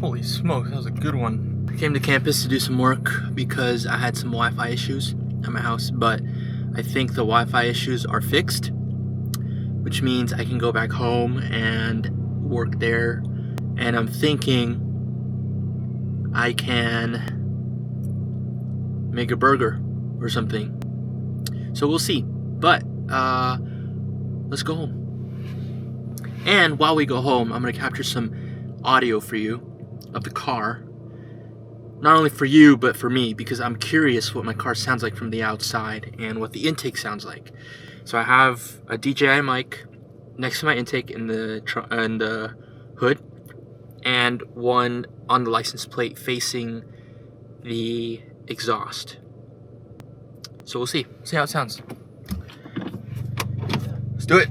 Holy smokes, that was a good one. I came to campus to do some work because I had some Wi-Fi issues at my house, but I think the Wi-Fi issues are fixed, which means I can go back home and work there. And I'm thinking I can make a burger or something. So we'll see. But let's go home. And while we go home, I'm gonna capture some audio for you of the car. Not only for you, but for me, because I'm curious what my car sounds like from the outside and what the intake sounds like. So I have a DJI mic next to my intake in the hood, and one on the license plate facing the exhaust. So we'll see how it sounds. Let's do it.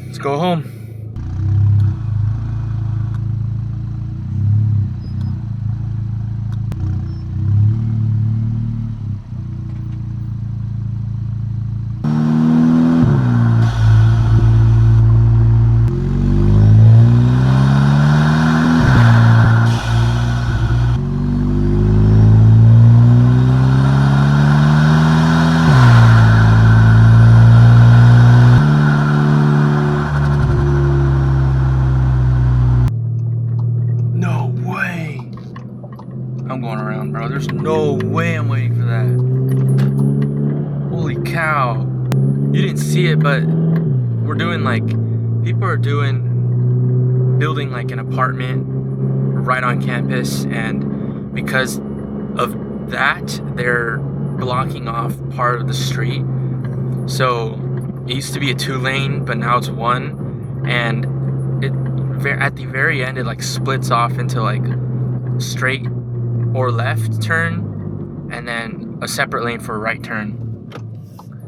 Let's go home. I'm going around, bro. There's no way I'm waiting for that. Holy cow. You didn't see it, but we're doing people are building like an apartment right on campus, and because of that, they're blocking off part of the street. So it used to be a 2-lane, but now it's 1, and at the very end, it like splits off into like straight or left turn, and then a separate lane for a right turn.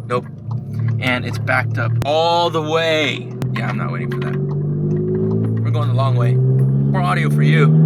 Nope. And it's backed up all the way. Yeah, I'm not waiting for that. We're going the long way. More audio for you.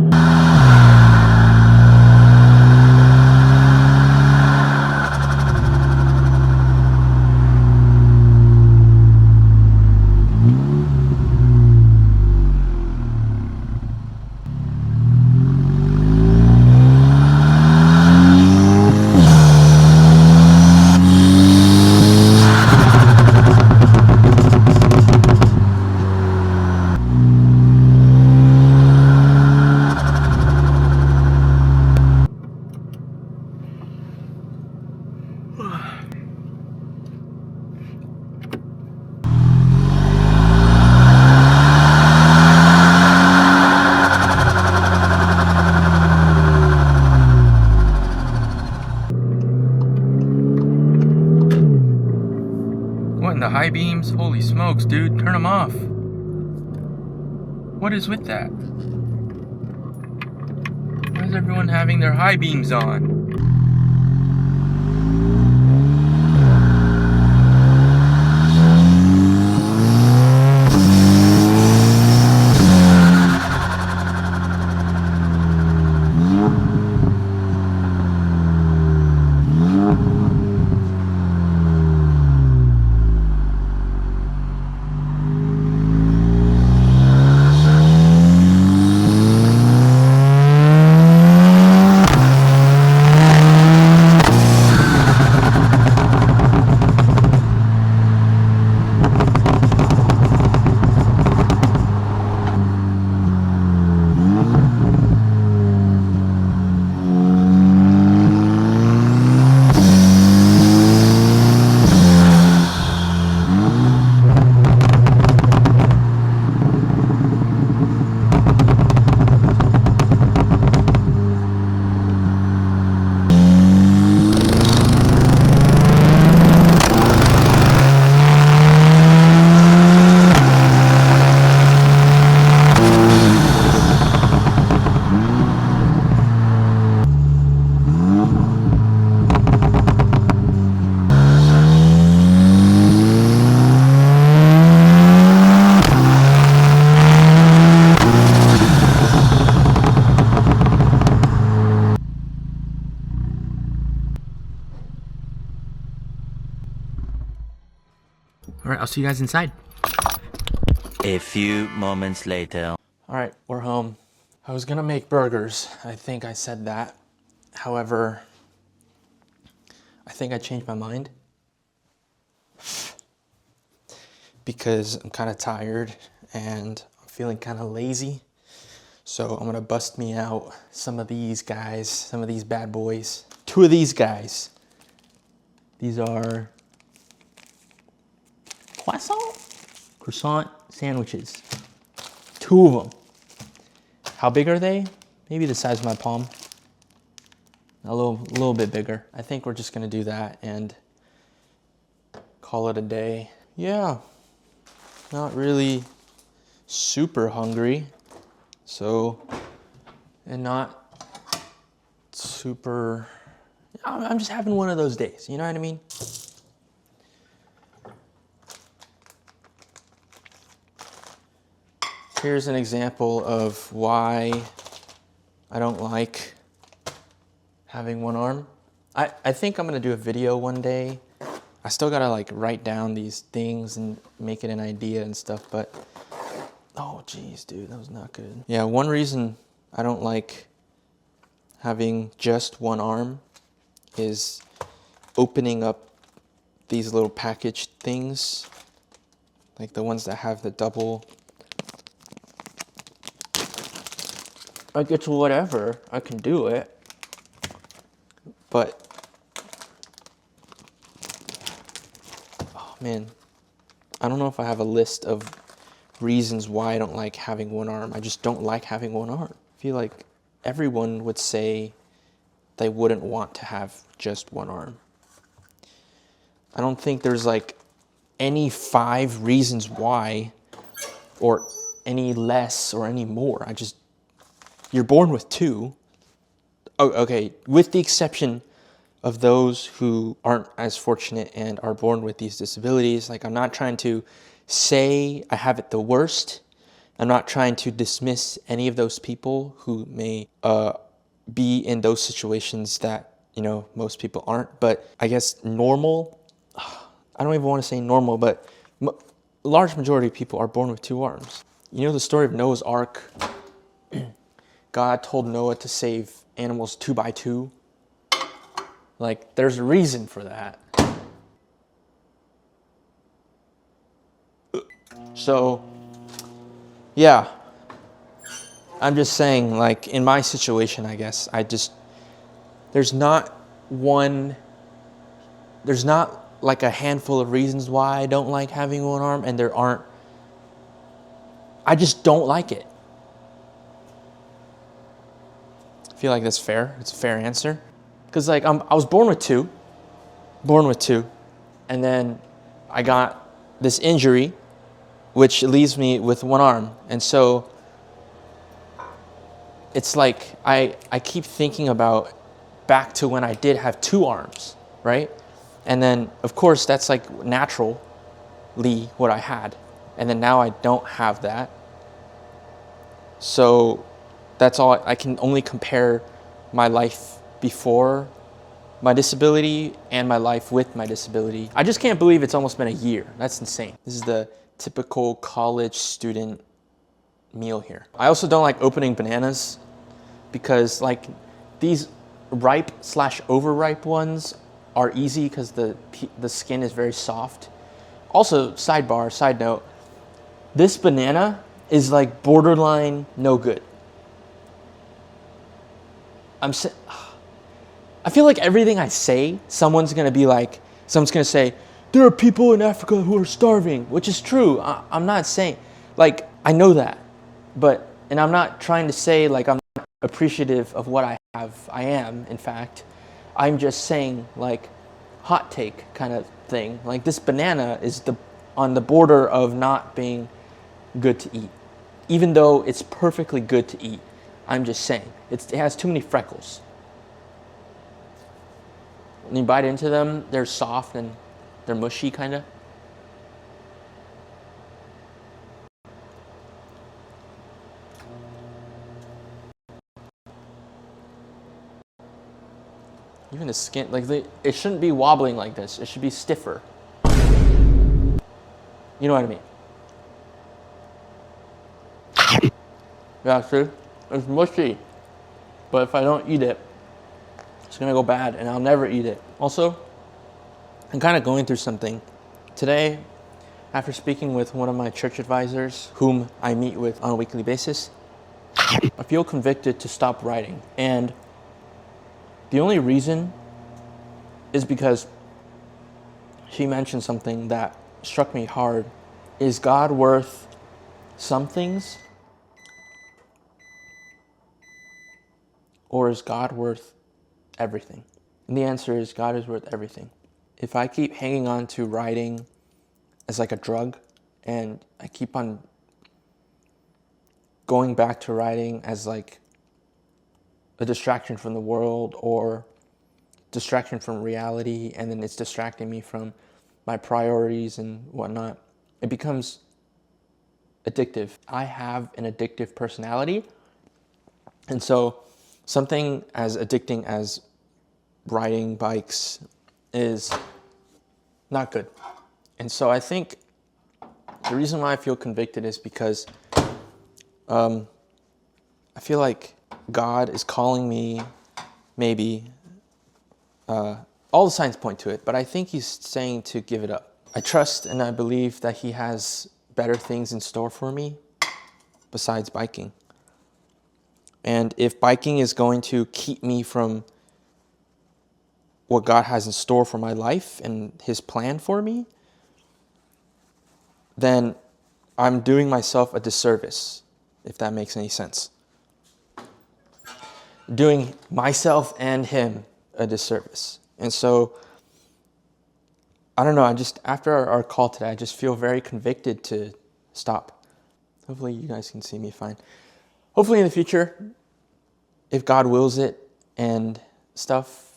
The high beams, holy smokes, dude, turn them off. What is with that? Why is everyone having their high beams on? Alright, I'll see you guys inside. A few moments later. Alright, we're home. I was gonna make burgers. I think I said that. However, I think I changed my mind because I'm kind of tired and I'm feeling kind of lazy. So I'm gonna bust me out some of these guys, some of these bad boys. 2 of these guys. These are croissant sandwiches. 2 of them. How big are they? Maybe the size of my palm. A little bit bigger. I think we're just gonna do that and call it a day. Yeah, not really super hungry. So, and not super, I'm just having one of those days, you know what I mean? Here's an example of why I don't like having one arm. I think I'm gonna do a video one day. I still gotta like write down these things and make it an idea and stuff, but oh geez, dude, that was not good. Yeah, one reason I don't like having just one arm is opening up these little package things, like the ones that have the double. Like it's whatever, I can do it, but oh man, I don't know if I have a list of reasons why I don't like having one arm. I just don't like having one arm. I feel like everyone would say they wouldn't want to have just one arm. I don't think there's like any 5 reasons why, or any less or any more. You're born with 2. Oh, okay, with the exception of those who aren't as fortunate and are born with these disabilities. Like, I'm not trying to say I have it the worst. I'm not trying to dismiss any of those people who may be in those situations that, you know, most people aren't. But I guess normal, I don't even want to say normal, but a large majority of people are born with 2 arms. You know the story of Noah's Ark? God told Noah to save animals 2 by 2. Like, there's a reason for that. So, yeah. I'm just saying, like, in my situation, I guess, there's not like a handful of reasons why I don't like having one arm, and I just don't like it. I feel like that's fair. It's a fair answer. Because like I was born with two, and then I got this injury, which leaves me with one arm. And so it's like I keep thinking about back to when I did have 2 arms, right? And then of course that's like naturally what I had. And then now I don't have that. So that's all. I can only compare my life before my disability and my life with my disability. I just can't believe it's almost been a year. That's insane. This is the typical college student meal here. I also don't like opening bananas because like these ripe/overripe ones are easy because the skin is very soft. Also, side note, this banana is like borderline no good. I feel like everything I say, someone's gonna say, there are people in Africa who are starving, which is true. I'm not saying, like, I know that, and I'm not trying to say like I'm not appreciative of what I have. I am, in fact. I'm just saying like hot take kind of thing. Like this banana is on the border of not being good to eat, even though it's perfectly good to eat. I'm just saying, it has too many freckles. When you bite into them, they're soft and they're mushy, kind of. Even the skin, like it shouldn't be wobbling like this. It should be stiffer. You know what I mean? Yeah, true. It's mushy, but if I don't eat it, it's gonna go bad and I'll never eat it. Also, I'm kind of going through something. Today, after speaking with one of my church advisors, whom I meet with on a weekly basis, I feel convicted to stop writing. And the only reason is because she mentioned something that struck me hard. Is God worth some things? Or is God worth everything? And the answer is God is worth everything. If I keep hanging on to writing as like a drug, and I keep on going back to writing as like a distraction from the world or distraction from reality, and then it's distracting me from my priorities and whatnot, it becomes addictive. I have an addictive personality, and so something as addicting as riding bikes is not good. And so I think the reason why I feel convicted is because I feel like God is calling me, maybe, all the signs point to it, but I think he's saying to give it up. I trust and I believe that he has better things in store for me besides biking. And if biking is going to keep me from what God has in store for my life and his plan for me, then I'm doing myself a disservice, if that makes any sense. Doing myself and him a disservice. And so, I don't know, after our call today, I just feel very convicted to stop. Hopefully you guys can see me fine. Hopefully in the future, if God wills it and stuff,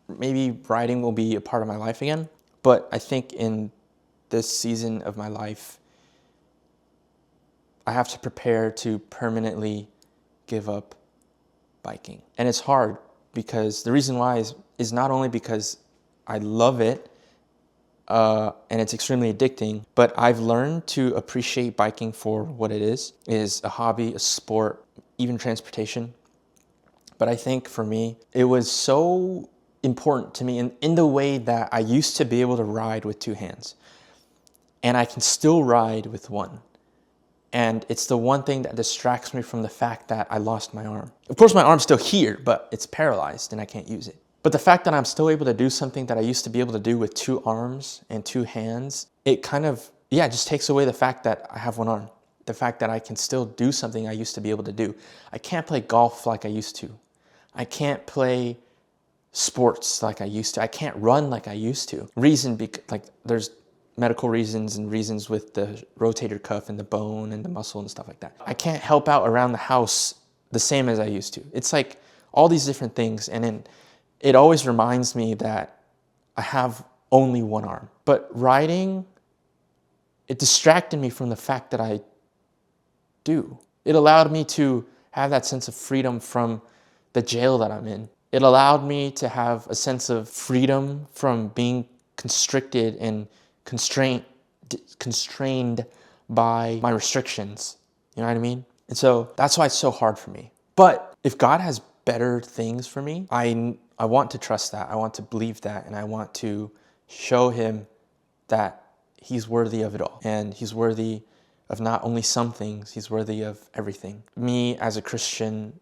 maybe writing will be a part of my life again. But I think in this season of my life, I have to prepare to permanently give up biking. And it's hard because the reason why is not only because I love it and it's extremely addicting, but I've learned to appreciate biking for what it is a hobby, a sport, even transportation. But I think for me, it was so important to me in the way that I used to be able to ride with two hands. And I can still ride with one. And it's the one thing that distracts me from the fact that I lost my arm. Of course, my arm's still here, but it's paralyzed and I can't use it. But the fact that I'm still able to do something that I used to be able to do with two arms and two hands, it kind of, just takes away the fact that I have one arm. The fact that I can still do something I used to be able to do. I can't play golf like I used to. I can't play sports like I used to. I can't run like I used to. There's medical reasons and reasons with the rotator cuff and the bone and the muscle and stuff like that. I can't help out around the house the same as I used to. It's like all these different things, and then it always reminds me that I have only one arm. But riding, it distracted me from the fact that I do. It allowed me to have that sense of freedom from the jail that I'm in. It allowed me to have a sense of freedom from being constricted and constrained by my restrictions. You know what I mean? And so that's why it's so hard for me. But if God has better things for me, I want to trust that. I want to believe that. And I want to show him that he's worthy of it all. And he's worthy of not only some things, he's worthy of everything. Me as a Christian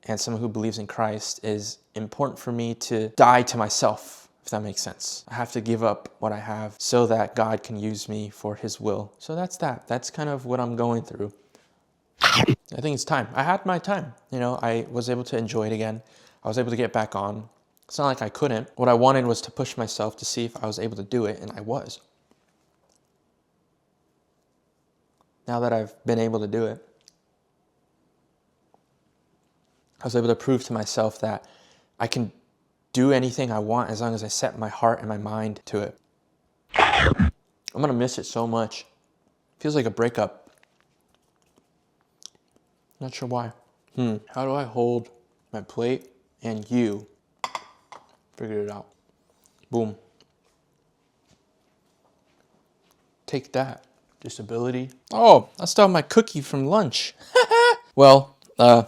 and someone who believes in Christ, is important for me to die to myself, if that makes sense. I have to give up what I have so that God can use me for his will. So that's that. That's kind of what I'm going through. I think it's time. I had my time. I was able to enjoy it again. I was able to get back on. It's not like I couldn't. What I wanted was to push myself to see if I was able to do it, and I was. Now that I've been able to do it, I was able to prove to myself that I can do anything I want as long as I set my heart and my mind to it. I'm going to miss it so much. Feels like a breakup. Not sure why. How do I hold my plate and you? Figured it out. Boom. Take that. Disability. Oh, I still have my cookie from lunch. Well, I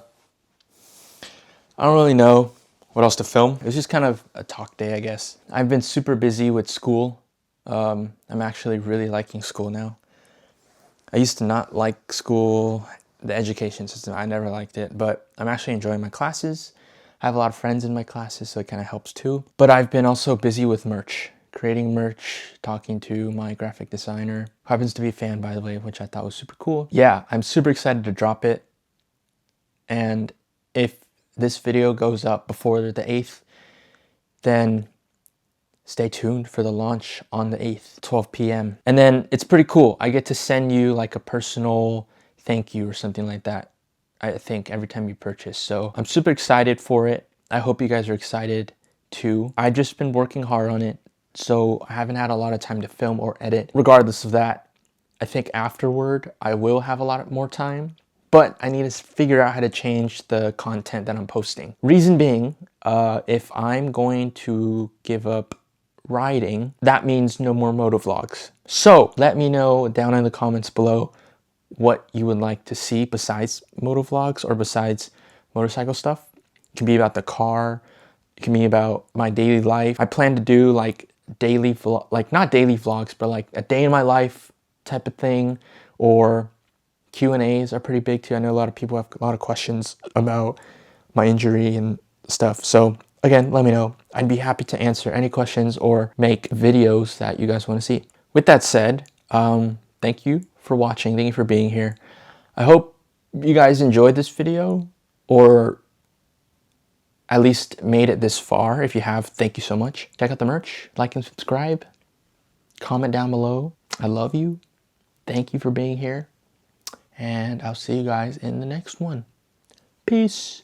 don't really know what else to film. It was just kind of a talk day, I guess. I've been super busy with school. I'm actually really liking school now. I used to not like school, the education system. I never liked it, but I'm actually enjoying my classes. I have a lot of friends in my classes, so it kind of helps too. But I've been also busy with merch, creating merch, talking to my graphic designer, who happens to be a fan, by the way, which I thought was super cool. Yeah, I'm super excited to drop it. And if this video goes up before the 8th, then stay tuned for the launch on the 8th, 12 p.m. And then it's pretty cool. I get to send you like a personal thank you or something like that, I think, every time you purchase. So I'm super excited for it. I hope you guys are excited too. I've just been working hard on it, so I haven't had a lot of time to film or edit. Regardless of that, I think afterward I will have a lot more time, but I need to figure out how to change the content that I'm posting. Reason being, if I'm going to give up riding, that means no more motovlogs. So let me know down in the comments below what you would like to see besides motovlogs or besides motorcycle stuff. It can be about the car, it can be about my daily life. I plan to do like daily vlog, like not daily vlogs, but like a day in my life type of thing, or Q&As are pretty big too. I know a lot of people have a lot of questions about my injury and stuff. So again, let me know. I'd be happy to answer any questions or make videos that you guys want to see. With that said, thank you for watching. Thank you for being here. I hope you guys enjoyed this video, or at least made it this far. If you have, thank you so much. Check out the merch, like and subscribe, comment down below. I love you. Thank you for being here. And I'll see you guys in the next one. Peace.